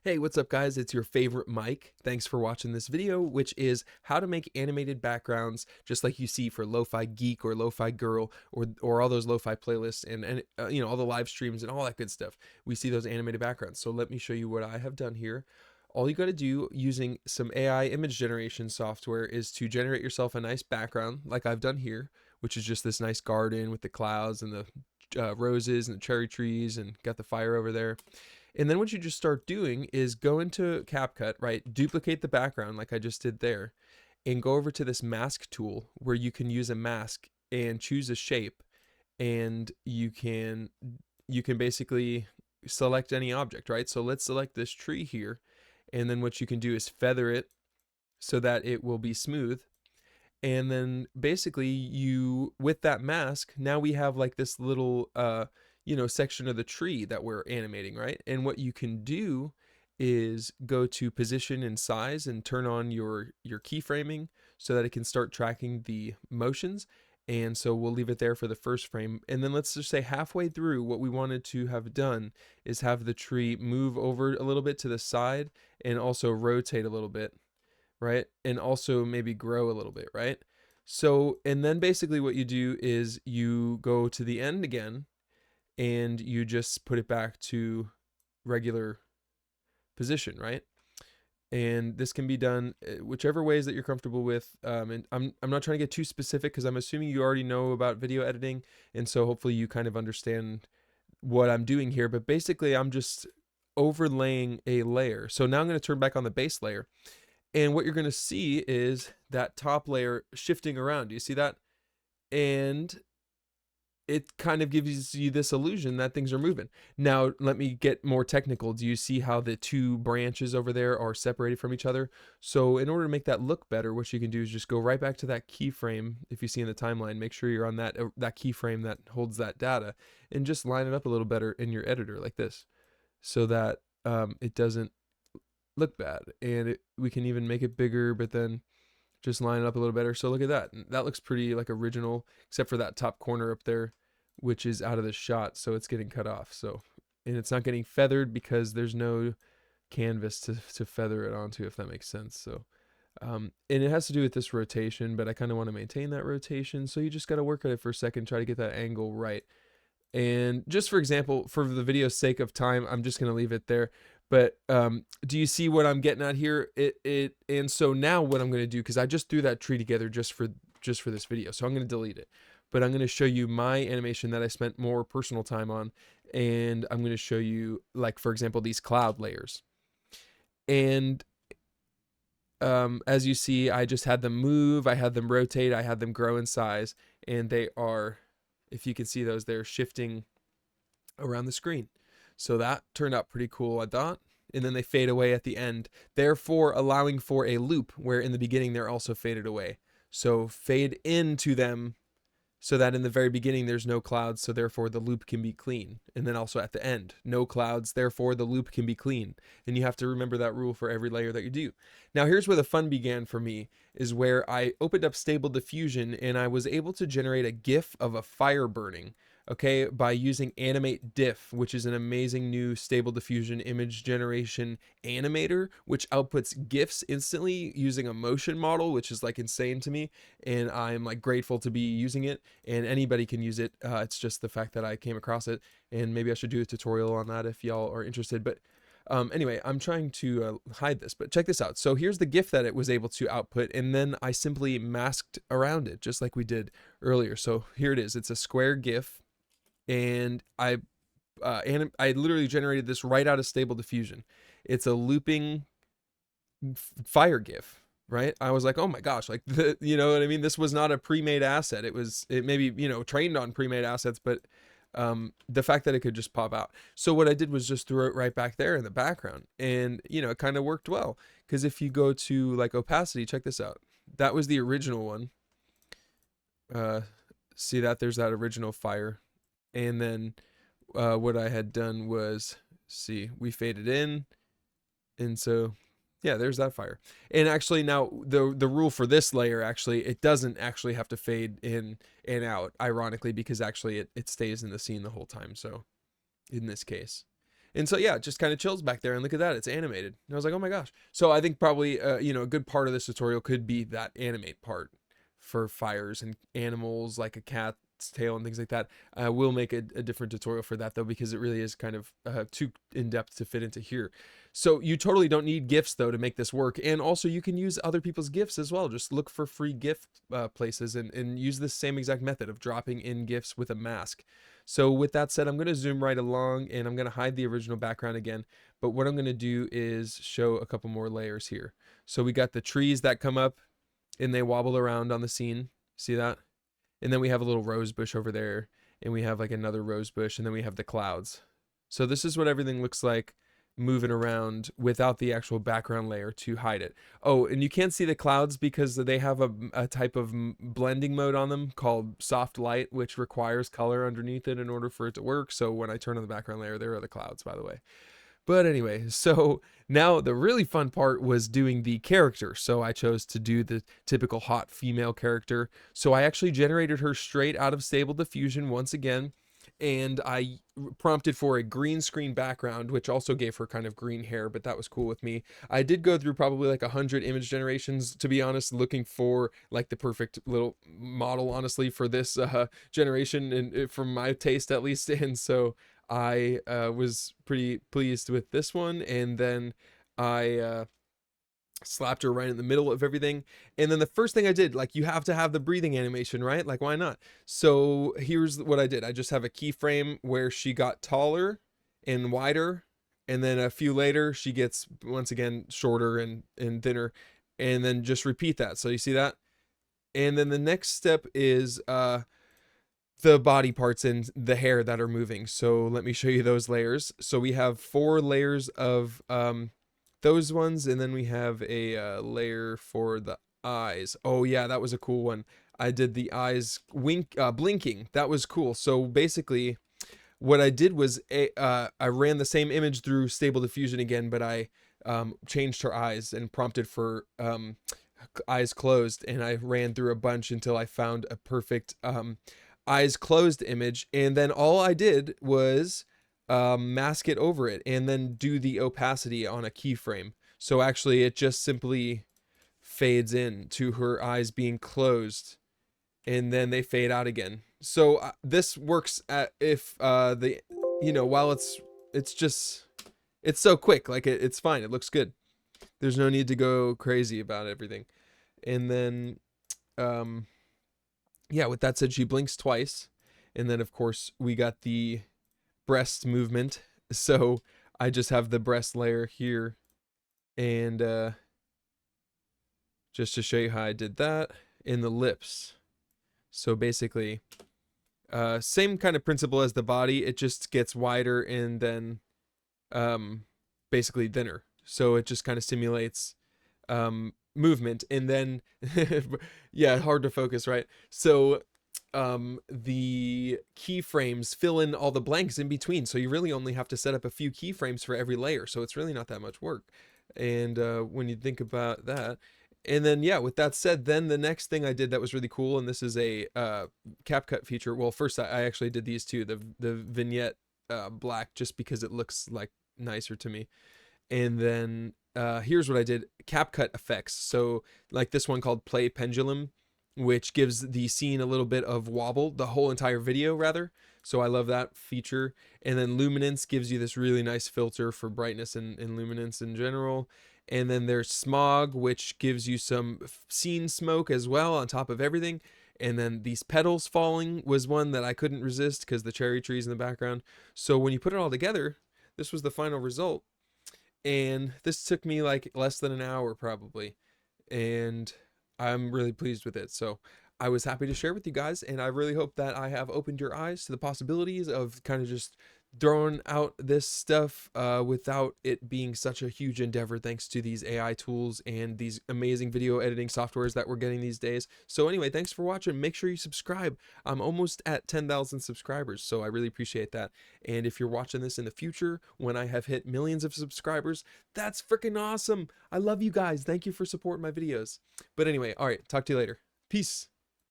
Hey, what's up guys? It's your favorite Mike. Thanks for watching this video, which is how to make animated backgrounds just like you see for Lo-Fi Geek or Lo-Fi Girl or all those Lo-Fi playlists and you know, all the live streams and all that good stuff. We see those animated backgrounds. So let me show you what I have done here. All you got to do using some AI image generation software is to generate yourself a nice background like I've done here, which is just this nice garden with the clouds and the roses and the cherry trees and got the fire over there. And then what you just start doing is go into CapCut, right? Duplicate the background like I just did there and go over to this mask tool where you can use a mask and choose a shape, and you can basically select any object, right? So let's select this tree here, and then what you can do is feather it so that it will be smooth. And then basically you, with that mask, now we have like this little section of the tree that we're animating, right? And what you can do is go to position and size and turn on your keyframing so that it can start tracking the motions. And so we'll leave it there for the first frame, and then let's just say halfway through, what we wanted to have done is have the tree move over a little bit to the side and also rotate a little bit, right? And also maybe grow a little bit, right? So, and then basically what you do is you go to the end again and you just put it back to regular position, right? And this can be done whichever ways that you're comfortable with. And I'm not trying to get too specific because I'm assuming you already know about video editing, and so hopefully you kind of understand what I'm doing here. But basically, I'm just overlaying a layer. So now I'm going to turn back on the base layer, and what you're going to see is that top layer shifting around. Do you see that? And it kind of gives you this illusion that things are moving. Now, let me get more technical. Do you see how the two branches over there are separated from each other? So in order to make that look better, what you can do is just go right back to that keyframe. If you see in the timeline, make sure you're on that keyframe that holds that data, and just line it up a little better in your editor like this, so that it doesn't look bad. And we can even make it bigger, but then just line it up a little better. So look at that. That looks pretty like original, except for that top corner up there, which is out of the shot, so it's getting cut off. So, and it's not getting feathered because there's no canvas to feather it onto, if that makes sense. So, and it has to do with this rotation, but I kind of want to maintain that rotation. So you just got to work at it for a second, try to get that angle right. And just for example, for the video's sake of time, I'm just going to leave it there. But do you see what I'm getting at here? And so now what I'm going to do, because I just threw that tree together just for this video, so I'm going to delete it. But I'm going to show you my animation that I spent more personal time on, and I'm going to show you, like, for example, these cloud layers. And as you see, I just had them move, I had them rotate, I had them grow in size, and they are, if you can see those, they're shifting around the screen. So that turned out pretty cool, I thought. And then they fade away at the end, therefore allowing for a loop where in the beginning they're also faded away. So fade into them so that in the very beginning there's no clouds, so therefore the loop can be clean. And then also at the end, no clouds, therefore the loop can be clean. And you have to remember that rule for every layer that you do. Now here's where the fun began for me, is where I opened up Stable Diffusion and I was able to generate a GIF of a fire burning, okay, by using Animate Diff, which is an amazing new Stable Diffusion image generation animator, which outputs GIFs instantly using a motion model, which is like insane to me. And I'm like grateful to be using it, and anybody can use it. It's just the fact that I came across it, and maybe I should do a tutorial on that if y'all are interested. But anyway, I'm trying to hide this, but check this out. So here's the GIF that it was able to output, and then I simply masked around it just like we did earlier. So here it is. It's a square GIF, and I literally generated this right out of Stable Diffusion. It's a looping fire GIF, right? I was like, oh my gosh, like you know what I mean? This was not a pre-made asset. It maybe, you know, trained on pre-made assets, but the fact that it could just pop out. So what I did was just throw it right back there in the background, and you know, it kind of worked well, because if you go to like opacity, check this out. That was the original one. See that there's that original fire. And then what I had done was, see, we faded in, and so yeah, there's that fire. And actually now the rule for this layer, actually it doesn't actually have to fade in and out, ironically, because actually it stays in the scene the whole time, so in this case. And so, yeah, it just kind of chills back there, and look at that, it's animated. And I was like, oh my gosh. So I think probably, you know, a good part of this tutorial could be that animate part for fires and animals like a cat's tail and things like that. We'll make a different tutorial for that though, because it really is kind of too in-depth to fit into here. So you totally don't need GIFs though to make this work. And also you can use other people's GIFs as well. Just look for free GIF places and use the same exact method of dropping in GIFs with a mask. So with that said, I'm going to zoom right along, and I'm going to hide the original background again. But what I'm going to do is show a couple more layers here. So we got the trees that come up and they wobble around on the scene. See that? And then we have a little rose bush over there, and we have like another rose bush, and then we have the clouds. So this is what everything looks like moving around without the actual background layer to hide it. Oh, and you can't see the clouds because they have a type of blending mode on them called soft light, which requires color underneath it in order for it to work. So when I turn on the background layer, there are the clouds, by the way. But anyway, so now the really fun part was doing the character. So I chose to do the typical hot female character. So I actually generated her straight out of Stable Diffusion once again. And I prompted for a green screen background, which also gave her kind of green hair, but that was cool with me. I did go through probably like 100 image generations, to be honest, looking for like the perfect little model, honestly, for this generation, and from my taste at least. And so I was pretty pleased with this one. And then I slapped her right in the middle of everything. And then the first thing I did, like, you have to have the breathing animation, right? Like, why not? So here's what I did. I just have a keyframe where she got taller and wider, and then a few later she gets once again shorter and thinner, and then just repeat that. So you see that? And then the next step is the body parts and the hair that are moving. So let me show you those layers. So we have 4 layers of those ones, and then we have a layer for the eyes. Oh yeah, that was a cool one. I did the eyes blinking. That was cool. So basically what I did was I ran the same image through Stable Diffusion again, but I changed her eyes and prompted for eyes closed, and I ran through a bunch until I found a perfect eyes closed image. And then all I did was mask it over it and then do the opacity on a keyframe. So actually it just simply fades in to her eyes being closed, and then they fade out again. So this works if the, you know, while it's just, it's so quick, like it's fine, it looks good. There's no need to go crazy about everything. And then yeah, with that said, she blinks twice, and then of course we got the breast movement. So I just have the breast layer here, and just to show you how I did that. In the lips, so basically same kind of principle as the body, it just gets wider and then basically thinner, so it just kind of simulates movement. And then yeah, hard to focus, right? So the keyframes fill in all the blanks in between, so you really only have to set up a few keyframes for every layer, so it's really not that much work. And when you think about that, and then yeah, with that said, then the next thing I did that was really cool, and this is a CapCut feature. Well, first I actually did these two, the vignette black, just because it looks like nicer to me. And then here's what I did: CapCut effects. So like this one called Play Pendulum, which gives the scene a little bit of wobble, the whole entire video rather. So I love that feature. And then Luminance gives you this really nice filter for brightness and luminance in general. And then there's Smog, which gives you some scene smoke as well on top of everything. And then these petals falling was one that I couldn't resist because the cherry trees in the background. So when you put it all together, this was the final result. And this took me like less than an hour probably. And I'm really pleased with it. So I was happy to share with you guys, and I really hope that I have opened your eyes to the possibilities of kind of just throwing out this stuff without it being such a huge endeavor, thanks to these AI tools and these amazing video editing softwares that we're getting these days. So anyway, thanks for watching. Make sure you subscribe. I'm almost at 10,000 subscribers, so I really appreciate that. And if you're watching this in the future when I have hit millions of subscribers, that's freaking awesome. I love you guys. Thank you for supporting my videos. But anyway, all right, talk to you later. Peace.